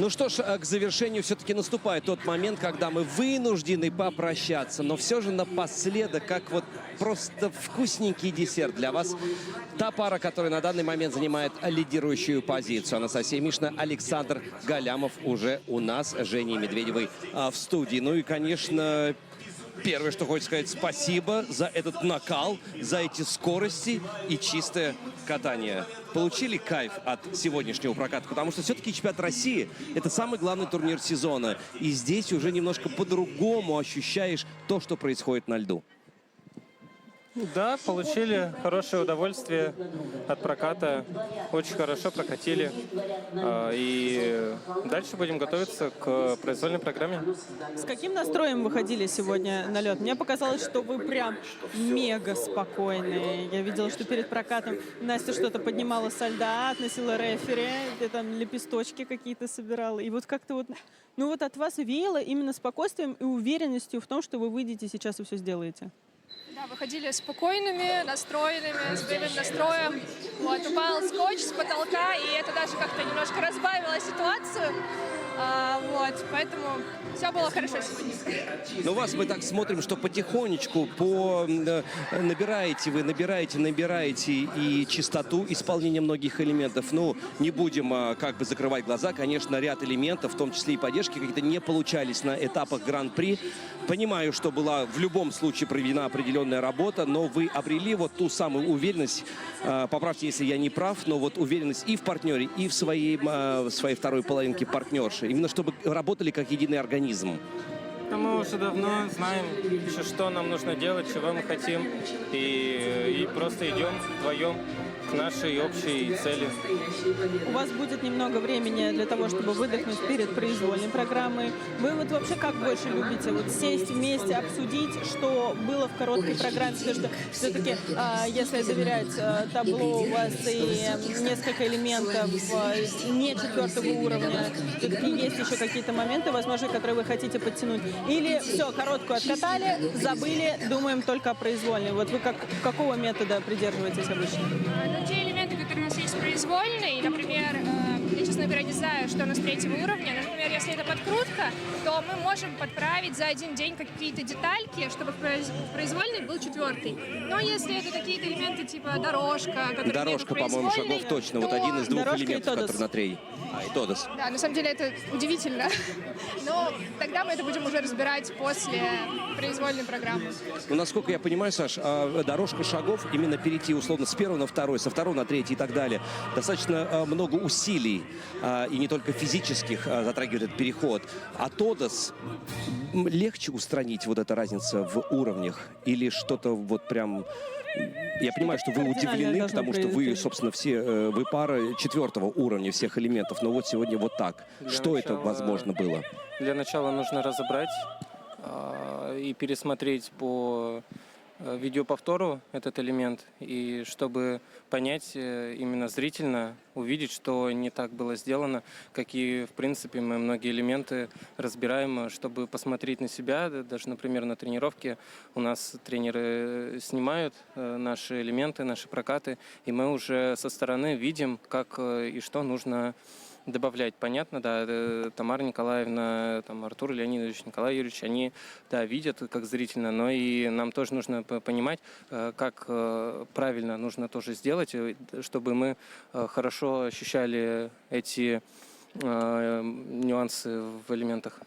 Ну что ж, к завершению все-таки наступает тот момент, когда мы вынуждены попрощаться. Но все же напоследок, как вот просто вкусненький десерт для вас, та пара, которая на данный момент занимает лидирующую позицию. Анастасия Мишина, Александр Галямов уже у нас, Женей Медведевой в студии. Ну и, конечно, первое, что хочется сказать, спасибо за этот накал, за эти скорости и чистое катание. Получили кайф от сегодняшнего проката, потому что все-таки чемпионат России – это самый главный турнир сезона. И здесь уже немножко по-другому ощущаешь то, что происходит на льду. Да, получили хорошее удовольствие от проката. Очень хорошо прокатили. И дальше будем готовиться к произвольной программе. С каким настроем выходили сегодня на лед? Мне показалось, что вы прям мега спокойные. Я видела, что перед прокатом Настя что-то поднимала со льда, относила рефери, где там лепесточки какие-то собирала. И вот как-то вот, ну вот от вас веяло именно спокойствием и уверенностью в том, что вы выйдете сейчас и все сделаете. Да, выходили спокойными, настроенными, с боевым настроем. Вот, упал скотч с потолка, и это даже как-то немножко разбавило ситуацию. Поэтому все было хорошо сегодня. Но вас мы так смотрим, что потихонечку набираете и чистоту исполнения многих элементов. Ну, не будем как бы закрывать глаза. Конечно, ряд элементов, в том числе и поддержки, какие-то не получались на этапах Гран-при. Понимаю, что была в любом случае проведена определенная работа, но вы обрели вот ту самую уверенность, поправьте, если я не прав, но вот уверенность и в партнере, и в своей второй половинке партнерши. Именно чтобы работали как единый организм. Но мы уже давно знаем, что нам нужно делать, чего мы хотим. И просто идем вдвоем к нашей общей цели. У вас будет немного времени для того, чтобы выдохнуть перед произвольной программой. Вы вот вообще как больше любите? Вот сесть вместе, обсудить, что было в короткой программе? Потому что все-таки, если доверять табло, у вас и несколько элементов не четвертого уровня. Все-таки есть еще какие-то моменты, возможно, которые вы хотите подтянуть. Или все, короткую откатали, забыли, думаем только о произвольной. Вот вы какого метода придерживаетесь обычно? Те элементы, которые у нас есть произвольные, например, я, честно говоря, не знаю, что у нас третьего уровня, но, например, если это подкрутка, то мы можем подправить за один день какие-то детальки, чтобы в произвольной был четвертый. Но если это какие-то элементы типа дорожка, Дорожка, по-моему, шагов точно. Вот один из двух элементов, который на трей. И Тодос. Да, на самом деле это удивительно. Но тогда мы это будем уже разбирать после произвольной программы. Ну, насколько я понимаю, Саш, дорожка шагов, именно перейти условно с первого на второй, со второго на третий и так далее, достаточно много усилий, и не только физических, затрагивает этот переход. А Тодос легче устранить вот эта разница в уровнях? Или что-то вот прям... Я понимаю, что вы удивлены, потому что вы, собственно, вы пара четвертого уровня всех элементов, но вот сегодня вот так. Что это возможно было? Для начала нужно разобрать и пересмотреть по видеоповтору этот элемент, и чтобы понять именно зрительно, увидеть, что не так было сделано, какие, в принципе, мы многие элементы разбираем, чтобы посмотреть на себя. Даже, например, на тренировке у нас тренеры снимают наши элементы, наши прокаты, и мы уже со стороны видим, как и что нужно добавлять. Понятно, да, Тамара Николаевна, Артур Леонидович, Николай Юрьевич, они, да, видят как зрительно, но и нам тоже нужно понимать, как правильно нужно тоже сделать, чтобы мы хорошо ощущали эти нюансы в элементах.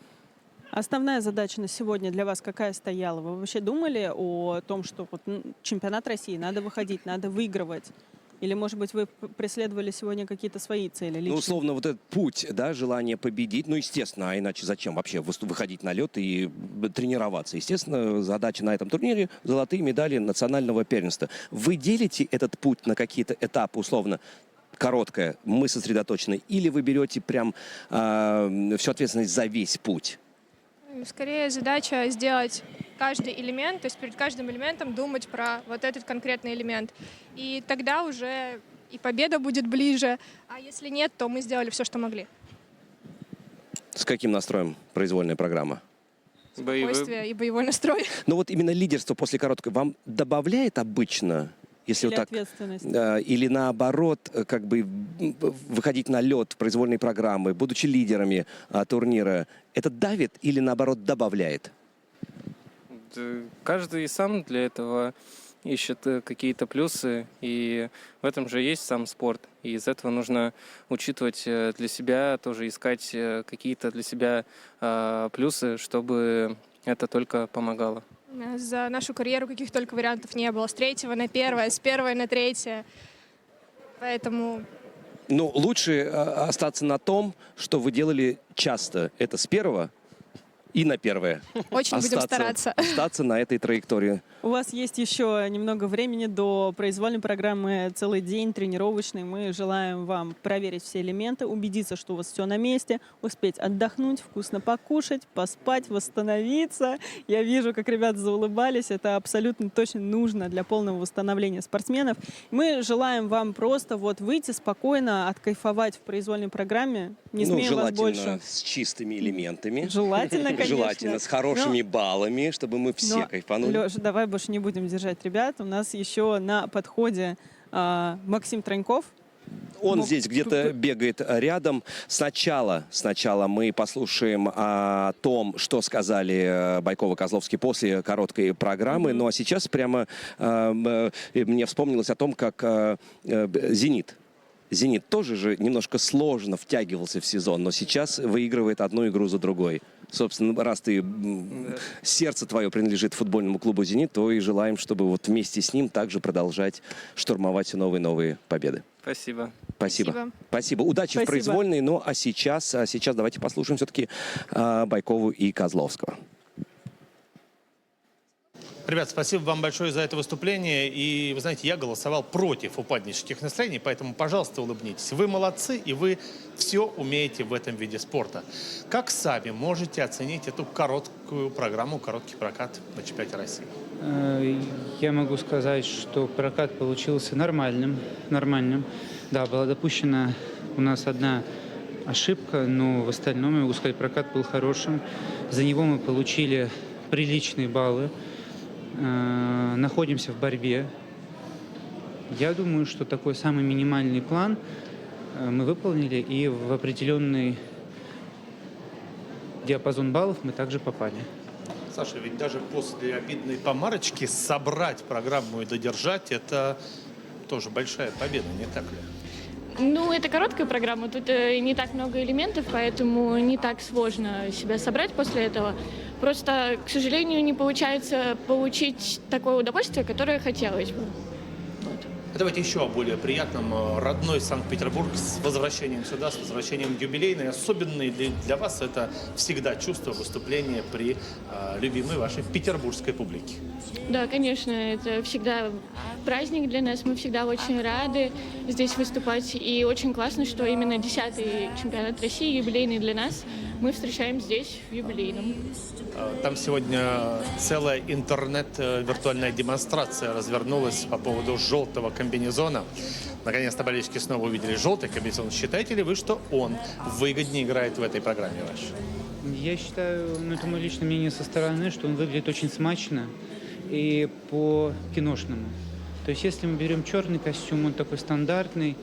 Основная задача на сегодня для вас какая стояла? Вы вообще думали о том, что вот чемпионат России, надо выходить, надо выигрывать? Или, может быть, вы преследовали сегодня какие-то свои цели личные? Ну, условно, вот этот путь, да, желание победить, ну, естественно, а иначе зачем вообще выходить на лед и тренироваться? Естественно, задача на этом турнире – золотые медали национального первенства. Вы делите этот путь на какие-то этапы, условно, короткое, мы сосредоточены, или вы берете прям всю ответственность за весь путь? Скорее задача сделать каждый элемент, то есть перед каждым элементом думать про вот этот конкретный элемент. И тогда уже и победа будет ближе, а если нет, то мы сделали все, что могли. С каким настроем произвольная программа? Спокойствие и боевой настрой. Но вот именно лидерство после короткой вам добавляет обычно? если Или вот так, ответственность. или наоборот, как бы выходить на лед произвольной программы, будучи лидерами турнира, это давит или наоборот добавляет? Да, каждый сам для этого ищет какие-то плюсы, и в этом же есть сам спорт. И из этого нужно учитывать для себя, тоже искать какие-то для себя плюсы, чтобы это только помогало. У нас за нашу карьеру каких только вариантов не было. С 3-го на 1-е, с 1-й на 3-е. Поэтому Ну, лучше остаться на том, что вы делали часто. Это с 1-го и на 1-е. очень будем стараться. Остаться на этой траектории. У вас есть еще немного времени до произвольной программы, целый день тренировочный. Мы желаем вам проверить все элементы, убедиться, что у вас все на месте, успеть отдохнуть, вкусно покушать, поспать, восстановиться. Я вижу, как ребята заулыбались. Это абсолютно точно нужно для полного восстановления спортсменов. Мы желаем вам просто вот выйти спокойно, откайфовать в произвольной программе. Не Ну, смеем вас желательно больше. с чистыми элементами. Желательно, конечно. Желательно с хорошими баллами, чтобы мы все кайфанули. Леша, давай больше не будем держать ребят. У нас еще на подходе Максим Троньков. Он здесь где-то бегает рядом. Сначала мы послушаем о том, что сказали Байков и Козловский после короткой программы. Ну а сейчас прямо мне вспомнилось о том, как «Зенит». «Зенит» тоже же немножко сложно втягивался в сезон, но сейчас выигрывает одну игру за другой. Собственно, раз сердце твое принадлежит футбольному клубу «Зенит», то и желаем, чтобы вот вместе с ним также продолжать штурмовать все новые и новые победы. Спасибо. Спасибо. Спасибо. Удачи в произвольной. Ну а сейчас давайте послушаем все-таки Байкову и Козловского. Ребят, спасибо вам большое за это выступление. И, вы знаете, я голосовал против упаднических настроений, поэтому, пожалуйста, улыбнитесь. Вы молодцы, и вы все умеете в этом виде спорта. Как сами можете оценить эту короткую программу, короткий прокат на чемпионате России? Я могу сказать, что прокат получился нормальным. Да, была допущена у нас одна ошибка, но в остальном, я могу сказать, прокат был хорошим. За него мы получили приличные баллы. Находимся в борьбе. Я думаю, что такой самый минимальный план мы выполнили, и в определенный диапазон баллов мы также попали. Саша, ведь даже после обидной помарочки собрать программу и додержать – это тоже большая победа, не так ли? Ну, это короткая программа, тут не так много элементов, поэтому не так сложно себя собрать после этого. Просто, к сожалению, не получается получить такое удовольствие, которое хотелось бы. Давайте еще о более приятном. Родной Санкт-Петербург с возвращением сюда, с возвращением юбилейной. Особенный для вас это всегда чувство выступления при любимой вашей петербургской публике. Да, конечно, это всегда праздник для нас. Мы всегда очень рады здесь выступать. И очень классно, что именно 10-й чемпионат России, юбилейный для нас, мы встречаем здесь, в юбилейном. Там сегодня целая интернет-виртуальная демонстрация развернулась по поводу желтого комбинезона. Наконец-то болельщики снова увидели желтый комбинезон. Считаете ли вы, что он выгоднее играет в этой программе вашей? Я считаю, это мое личное мнение со стороны, что он выглядит очень смачно и по-киношному. То есть если мы берем черный костюм, он такой стандартный,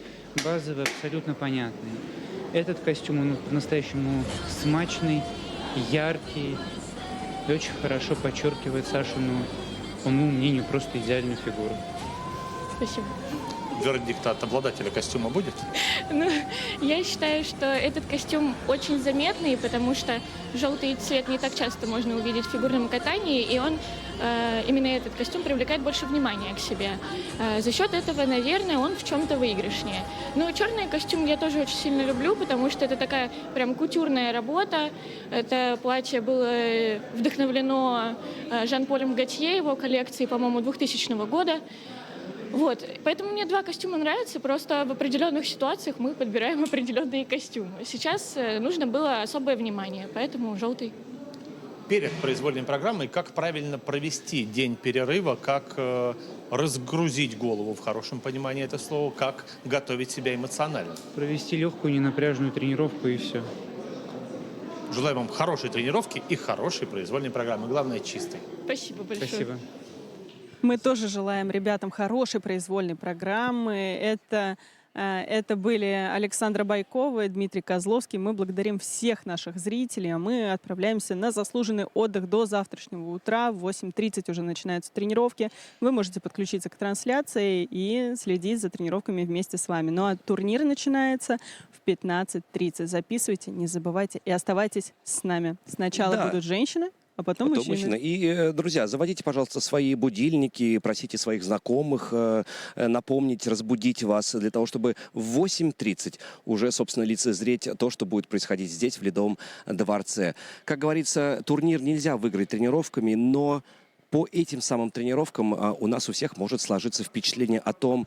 базовый, абсолютно понятный. Этот костюм, он по-настоящему смачный, яркий и очень хорошо подчеркивает Сашину, по моему мнению, просто идеальную фигуру. Спасибо. Вердикт от обладателя костюма будет? Ну, я считаю, что этот костюм очень заметный, потому что желтый цвет не так часто можно увидеть в фигурном катании, и он, именно этот костюм, привлекает больше внимания к себе. За счет этого, наверное, он в чем-то выигрышнее. Но черный костюм я тоже очень сильно люблю, потому что это такая прям кутюрная работа. Это платье было вдохновлено Жан-Полем Готье, его коллекцией, по-моему, 2000 года. Вот, поэтому мне два костюма нравятся, просто в определенных ситуациях мы подбираем определенные костюмы. Сейчас нужно было особое внимание, поэтому желтый. Перед произвольной программой, как правильно провести день перерыва, как разгрузить голову, в хорошем понимании этого слова, как готовить себя эмоционально? Провести легкую, ненапряженную тренировку и все. Желаю вам хорошей тренировки и хорошей произвольной программы. Главное, чистой. Спасибо большое. Спасибо. Мы тоже желаем ребятам хорошей произвольной программы. Это были Александра Байкова и Дмитрий Козловский. Мы благодарим всех наших зрителей, а мы отправляемся на заслуженный отдых до завтрашнего утра. В 8:30 уже начинаются тренировки. Вы можете подключиться к трансляции и следить за тренировками вместе с вами. Ну а турнир начинается в 15:30. Записывайте, не забывайте и оставайтесь с нами. Сначала будут женщины, а потом мужчины. И, друзья, заводите, пожалуйста, свои будильники, просите своих знакомых напомнить, разбудить вас, для того, чтобы в 8:30 уже, собственно, лицезреть то, что будет происходить здесь, в Ледовом дворце. Как говорится, турнир нельзя выиграть тренировками, но по этим самым тренировкам у нас у всех может сложиться впечатление о том,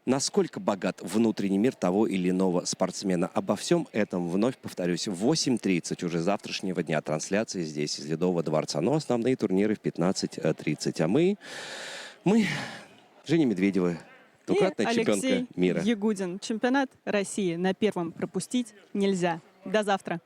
насколько богат внутренний мир того или иного спортсмена. Обо всем этом, вновь повторюсь, в 8:30 уже завтрашнего дня трансляции здесь, из Ледового дворца. Но основные турниры в 15:30. А мы Женя Медведева, двукратная чемпионка мира. Ягудин. Чемпионат России на первом пропустить нельзя. До завтра.